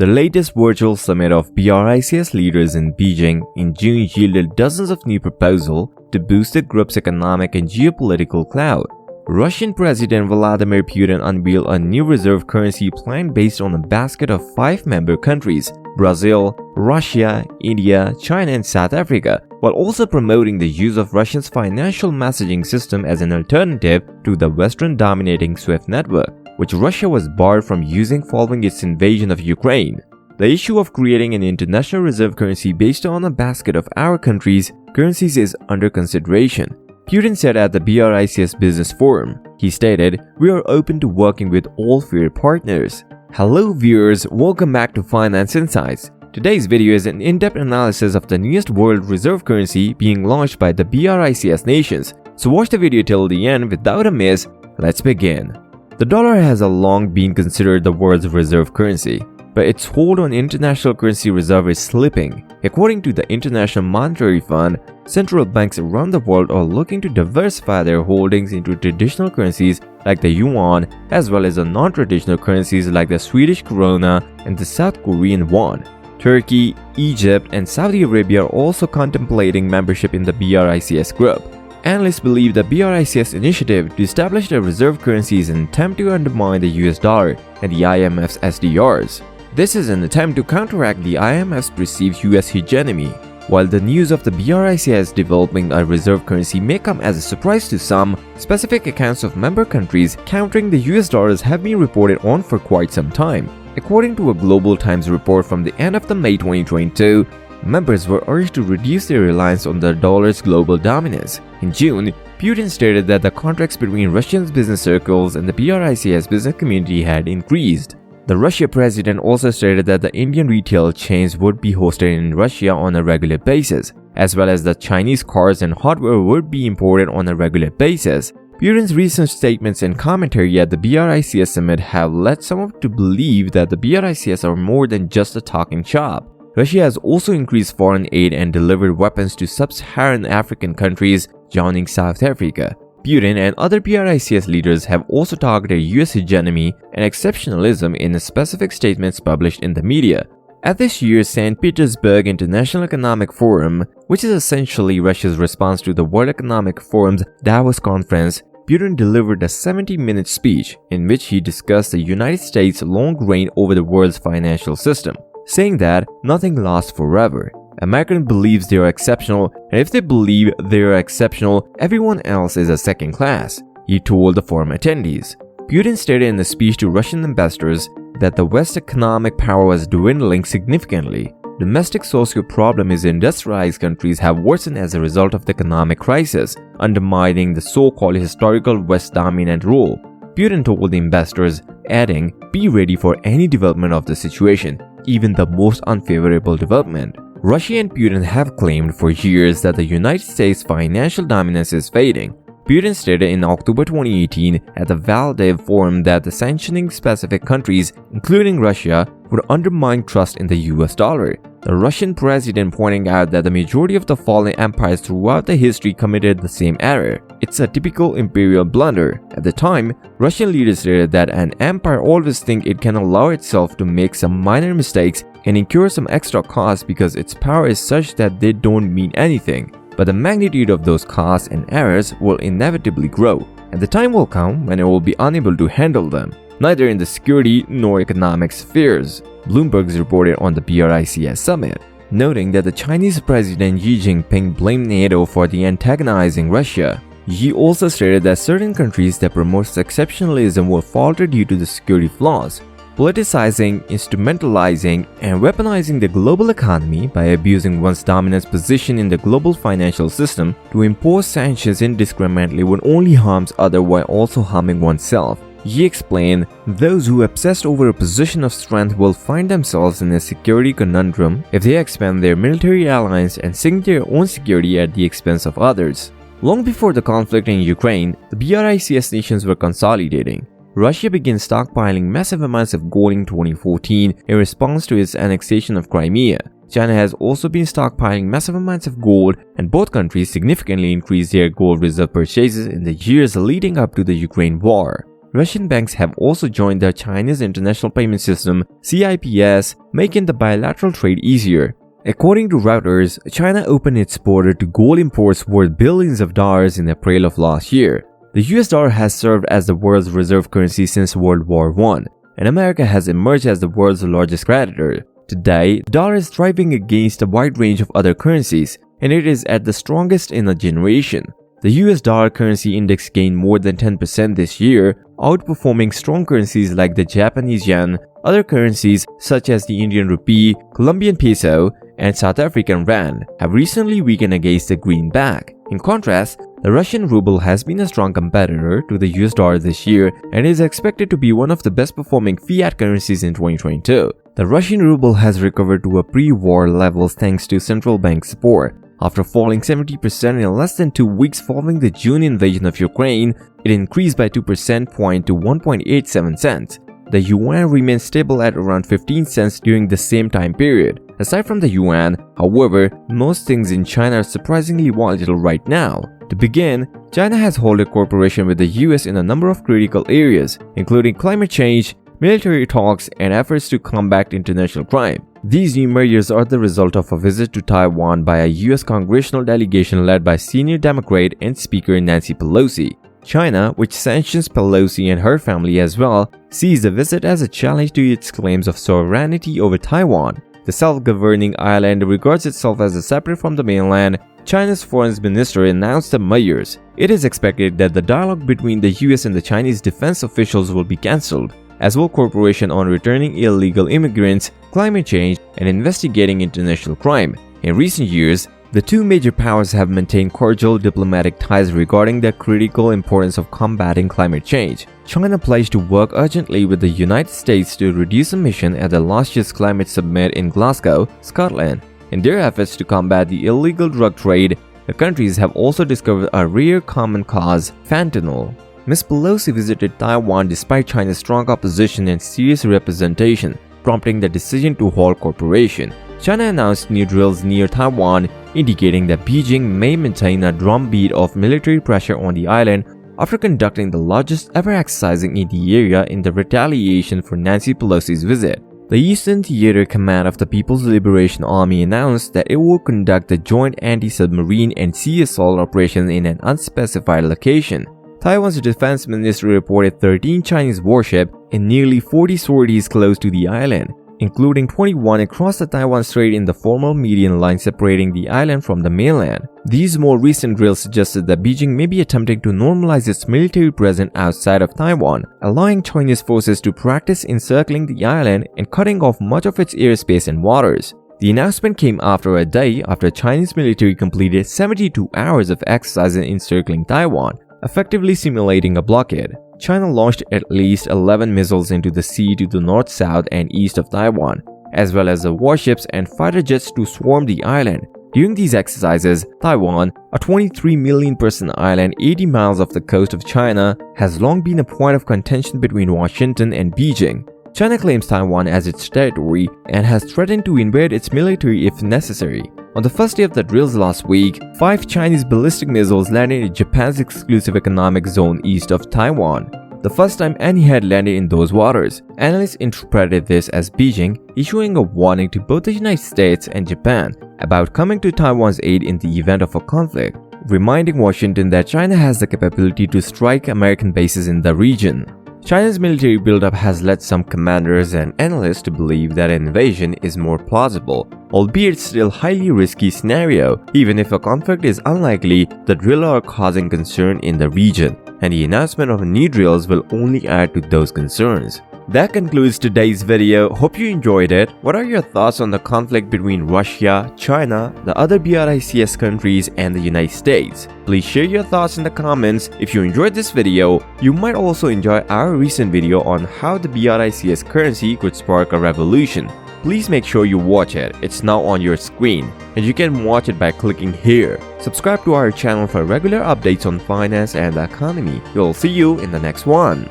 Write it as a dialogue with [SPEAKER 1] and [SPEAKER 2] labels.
[SPEAKER 1] The latest virtual summit of BRICS leaders in Beijing in June yielded dozens of new proposals to boost the group's economic and geopolitical clout. Russian President Vladimir Putin unveiled a new reserve currency plan based on a basket of 5 member countries: Brazil, Russia, India, China, and South Africa, while also promoting the use of Russia's financial messaging system as an alternative to the Western-dominating SWIFT network, which Russia was barred from using following its invasion of Ukraine. The issue of creating an international reserve currency based on a basket of our countries' currencies is under consideration, Putin said at the BRICS Business Forum. He stated, "We are open to working with all fair partners." Hello viewers, welcome back to Finance Insights. Today's video is an in-depth analysis of the newest world reserve currency being launched by the BRICS nations. So watch the video till the end without a miss. Let's begin. The dollar has long been considered the world's reserve currency, but its hold on international currency reserve is slipping. According to the International Monetary Fund, central banks around the world are looking to diversify their holdings into traditional currencies like the yuan, as well as the non-traditional currencies like the Swedish krona and the South Korean won. Turkey, Egypt, and Saudi Arabia are also contemplating membership in the BRICS group. Analysts believe the BRICS initiative to establish the reserve currency is an attempt to undermine the US dollar and the IMF's SDRs. This is an attempt to counteract the IMF's perceived US hegemony. While the news of the BRICS developing a reserve currency may come as a surprise to some, specific accounts of member countries countering the US dollars have been reported on for quite some time. According to a Global Times report from the end of May 2022, members were urged to reduce their reliance on the dollar's global dominance. In June, Putin stated that the contracts between Russian business circles and the BRICS business community had increased. The Russia president also stated that the Indian retail chains would be hosted in Russia on a regular basis, as well as the Chinese cars and hardware would be imported on a regular basis. Putin's recent statements and commentary at the BRICS summit have led some to believe that the BRICS are more than just a talking shop. Russia has also increased foreign aid and delivered weapons to sub-Saharan African countries, joining South Africa. Putin and other BRICS leaders have also targeted US hegemony and exceptionalism in specific statements published in the media. At this year's St. Petersburg International Economic Forum, which is essentially Russia's response to the World Economic Forum's Davos conference, Putin delivered a 70-minute speech in which he discussed the United States' long reign over the world's financial system, saying that nothing lasts forever. American believes they are exceptional, and if they believe they are exceptional, everyone else is a second class, he told the forum attendees. Putin stated in the speech to Russian ambassadors that the West's economic power was dwindling significantly. Domestic social problems in industrialized countries have worsened as a result of the economic crisis, undermining the so-called historical West dominant role, Putin told the ambassadors, adding, "Be ready for any development of the situation, even the most unfavorable development." Russia and Putin have claimed for years that the United States' financial dominance is fading. Putin stated in October 2018 at the Valdez Forum that the sanctioning specific countries, including Russia, would undermine trust in the US dollar. The Russian president pointing out that the majority of the fallen empires throughout the history committed the same error. It's a typical imperial blunder. At the time, Russian leaders stated that an empire always thinks it can allow itself to make some minor mistakes and incur some extra costs because its power is such that they don't mean anything. But the magnitude of those costs and errors will inevitably grow, and the time will come when it will be unable to handle them, neither in the security nor economic spheres, Bloomberg reported on the BRICS summit, noting that the Chinese President Xi Jinping blamed NATO for the antagonizing Russia. Xi also stated that certain countries that promote exceptionalism will falter due to the security flaws, politicizing, instrumentalizing, and weaponizing the global economy by abusing one's dominant position in the global financial system to impose sanctions indiscriminately when only harms others while also harming oneself. He explained, "Those who obsessed over a position of strength will find themselves in a security conundrum if they expand their military alliance and sink their own security at the expense of others." Long before the conflict in Ukraine, the BRICS nations were consolidating. Russia began stockpiling massive amounts of gold in 2014 in response to its annexation of Crimea. China has also been stockpiling massive amounts of gold, and both countries significantly increased their gold reserve purchases in the years leading up to the Ukraine war. Russian banks have also joined the Chinese International Payment System (CIPS), making the bilateral trade easier. According to Reuters, China opened its border to gold imports worth billions of dollars in April of last year. The US dollar has served as the world's reserve currency since World War I, and America has emerged as the world's largest creditor. Today, the dollar is thriving against a wide range of other currencies, and it is at the strongest in a generation. The US dollar currency index gained more than 10% this year, outperforming strong currencies like the Japanese yen. Other currencies such as the Indian rupee, Colombian peso, and South African rand have recently weakened against the greenback. In contrast, the Russian ruble has been a strong competitor to the US dollar this year and is expected to be one of the best performing fiat currencies in 2022. The Russian ruble has recovered to a pre-war levels thanks to central bank support. After falling 70% in less than 2 weeks following the June invasion of Ukraine, it increased by 2% point to 1.87 cents. The yuan remained stable at around 15 cents during the same time period. Aside from the yuan, however, most things in China are surprisingly volatile right now. To begin, China has held a cooperation with the US in a number of critical areas, including climate change, military talks, and efforts to combat international crime. These new measures are the result of a visit to Taiwan by a US congressional delegation led by senior Democrat and Speaker Nancy Pelosi. China, which sanctions Pelosi and her family as well, sees the visit as a challenge to its claims of sovereignty over Taiwan. The self-governing island regards itself as separate from the mainland. China's foreign minister announced the measures. It is expected that the dialogue between the US and the Chinese defense officials will be cancelled, as will cooperation on returning illegal immigrants, climate change, and investigating international crime. In recent years, the two major powers have maintained cordial diplomatic ties regarding the critical importance of combating climate change. China pledged to work urgently with the United States to reduce emissions at the last year's climate summit in Glasgow, Scotland. In their efforts to combat the illegal drug trade, the countries have also discovered a rare common cause, fentanyl. Ms. Pelosi visited Taiwan despite China's strong opposition and serious representation, prompting the decision to halt cooperation. China announced new drills near Taiwan, indicating that Beijing may maintain a drumbeat of military pressure on the island after conducting the largest ever exercising in the area in the retaliation for Nancy Pelosi's visit. The Eastern Theater Command of the People's Liberation Army announced that it will conduct the joint anti-submarine and sea assault operation in an unspecified location. Taiwan's defense ministry reported 13 Chinese warships and nearly 40 sorties close to the island, including 21 across the Taiwan Strait in the formal median line separating the island from the mainland. These more recent drills suggested that Beijing may be attempting to normalize its military presence outside of Taiwan, allowing Chinese forces to practice encircling the island and cutting off much of its airspace and waters. The announcement came after a day after Chinese military completed 72 hours of exercises encircling Taiwan, effectively simulating a blockade. China launched at least 11 missiles into the sea to the north, south, and east of Taiwan, as well as the warships and fighter jets to swarm the island. During these exercises, Taiwan, a 23 million person island 80 miles off the coast of China, has long been a point of contention between Washington and Beijing. China claims Taiwan as its territory and has threatened to invade its military if necessary. On the first day of the drills last week, 5 Chinese ballistic missiles landed in Japan's exclusive economic zone east of Taiwan, the first time any had landed in those waters. Analysts interpreted this as Beijing issuing a warning to both the United States and Japan about coming to Taiwan's aid in the event of a conflict, reminding Washington that China has the capability to strike American bases in the region. China's military buildup has led some commanders and analysts to believe that an invasion is more plausible, albeit still highly risky scenario. Even if a conflict is unlikely, the drills are causing concern in the region, and the announcement of new drills will only add to those concerns. That concludes today's video. Hope you enjoyed it. What are your thoughts on the conflict between Russia, China, the other BRICS countries, and the United States? Please share your thoughts in the comments. If you enjoyed this video, you might also enjoy our recent video on how the BRICS currency could spark a revolution. Please make sure you watch it. It's now on your screen, and you can watch it by clicking here. Subscribe to our channel for regular updates on finance and the economy. We'll see you in the next one.